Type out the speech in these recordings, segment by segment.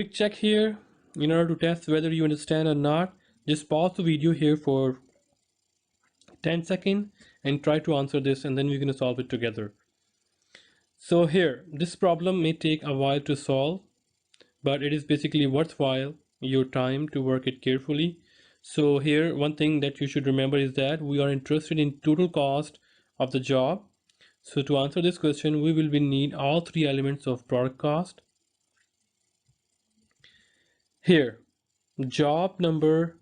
Quick check here. In order to test whether you understand or not, just pause the video here for 10 seconds and try to answer this, and then we're going to solve it together. So here, this problem may take a while to solve, but it is basically worthwhile your time to work it carefully. So here, one thing that you should remember is that we are interested in total cost of the job. So to answer this question, we will need all three elements of product cost. Here, job number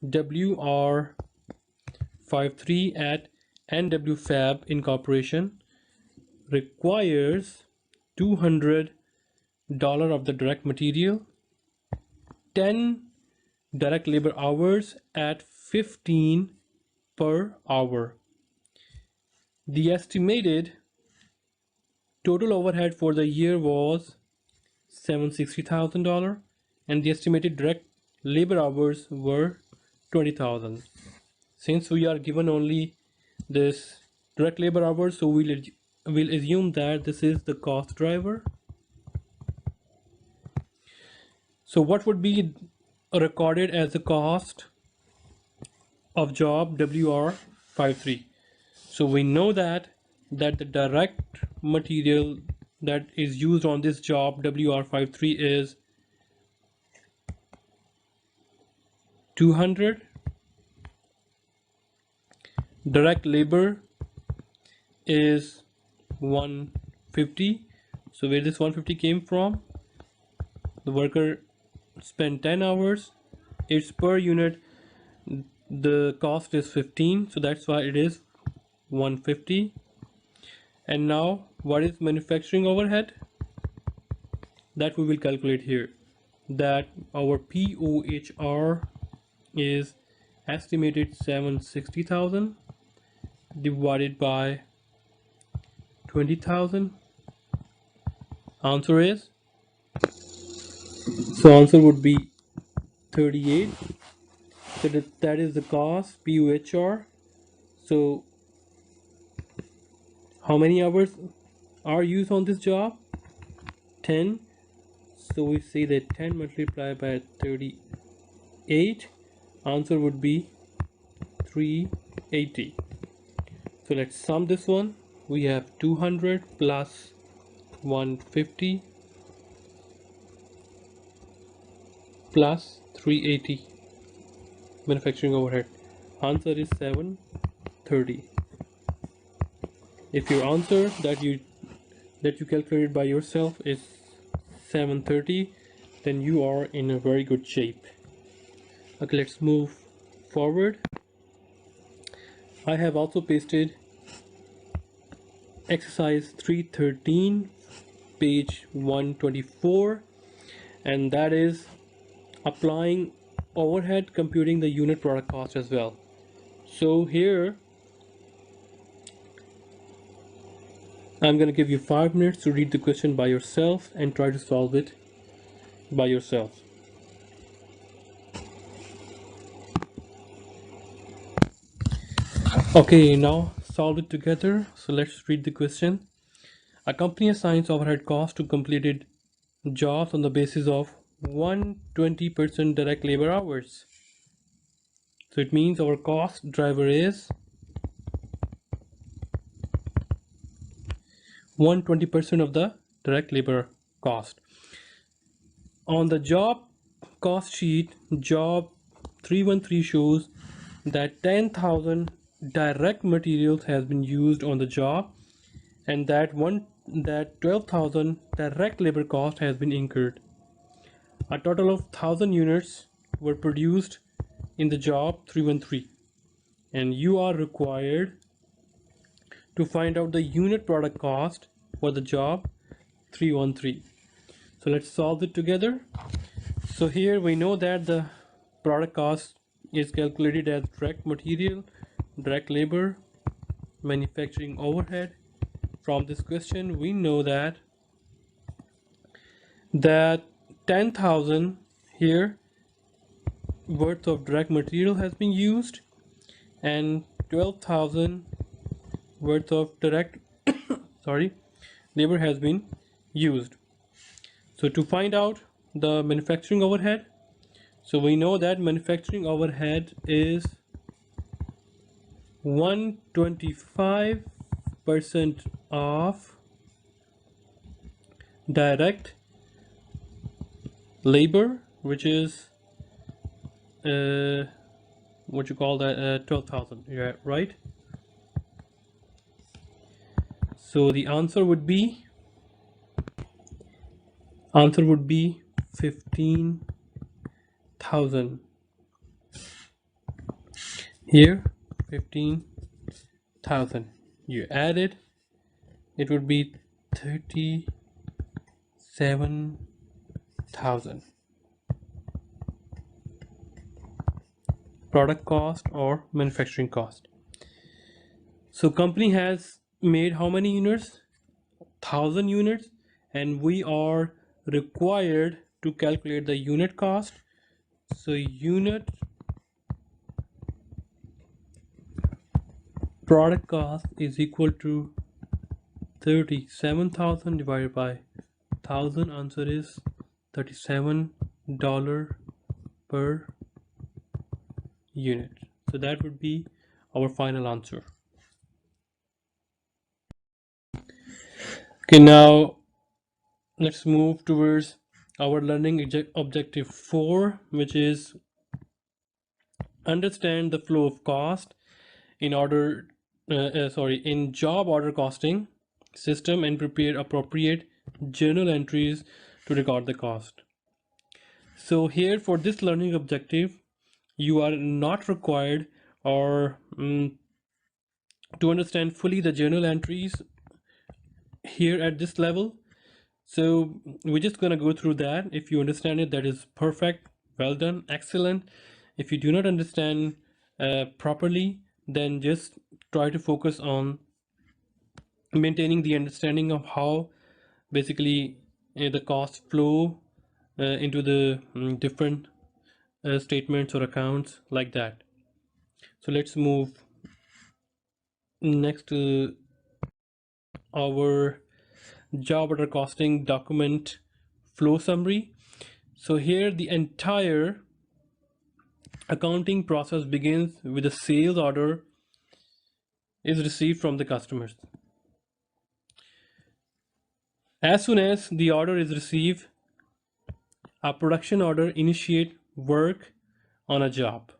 WR53 at NW Fab Incorporation requires $200 of the direct material, 10 direct labor hours at 15 per hour. The estimated total overhead for the year was $760,000 and the estimated direct labor hours were 20,000. Since we are given only this direct labor hours, so we'll assume that this is the cost driver. So what would be recorded as the cost of job WR53? So we know that the direct material that is used on this job WR53 is 200. Direct labor is 150. So where this 150 came from? The worker spent 10 hours. It's per unit. The cost is 15, so that's why it is 150. And now what is manufacturing overhead? That we will calculate here. That our POHR is estimated 760,000 divided by 20,000. Answer is, so answer would be 38. So that is the cost POHR. So how many hours are used on this job? 10. So we say that 10 multiplied by 38, answer would be 380. So let's sum this one. We have 200 plus 150 plus 380 manufacturing overhead. Answer is 730. If your answer that you calculated by yourself is 730, then you are in a very good shape. Okay, let's move forward. I have also pasted exercise 313 page 124, and that is applying overhead computing the unit product cost as well. So here I'm going to give you 5 minutes to read the question by yourself and try to solve it by yourself. Okay, now solve it together. So let's read the question. A company assigns overhead cost to completed jobs on the basis of 120% direct labor hours. So it means our cost driver is 120% of the direct labor cost. On the job cost sheet, job 313 shows that 10,000 direct materials has been used on the job, and that 12,000 direct labor cost has been incurred. A total of 1,000 units were produced in the job 313, and you are required to find out the unit product cost for the job 313. So let's solve it together. So here we know that the product cost is calculated as direct material, direct labor, manufacturing overhead. From this question we know that 10,000 here worth of direct material has been used and 12,000 worth of direct labor has been used. So to find out the manufacturing overhead. So we know that manufacturing overhead is 125% of direct labor, which is what you call that, 12,000, yeah, right? So the answer would be 15,000 here. 15,000 you added, it would be 37,000 product cost or manufacturing cost. So company has made how many units? 1,000 units, and we are required to calculate the unit cost. So unit product cost is equal to 37,000 divided by 1,000. Answer is $37 per unit. So that would be our final answer. Okay, now let's move towards our learning objective 4, which is understand the flow of cost in in job order costing system and prepare appropriate journal entries to record the cost. So here for this learning objective, you are not required or to understand fully the journal entries here at this level. So we're just going to go through that. If you understand it, that is perfect. Well done. Excellent. If you do not understand properly, then just try to focus on maintaining the understanding of how basically the costs flow into the different statements or accounts like that. So let's move next to our job order costing document flow summary. So here the entire accounting process begins with a sales order is received from the customers. As soon as the order is received, a production order initiate work on a job.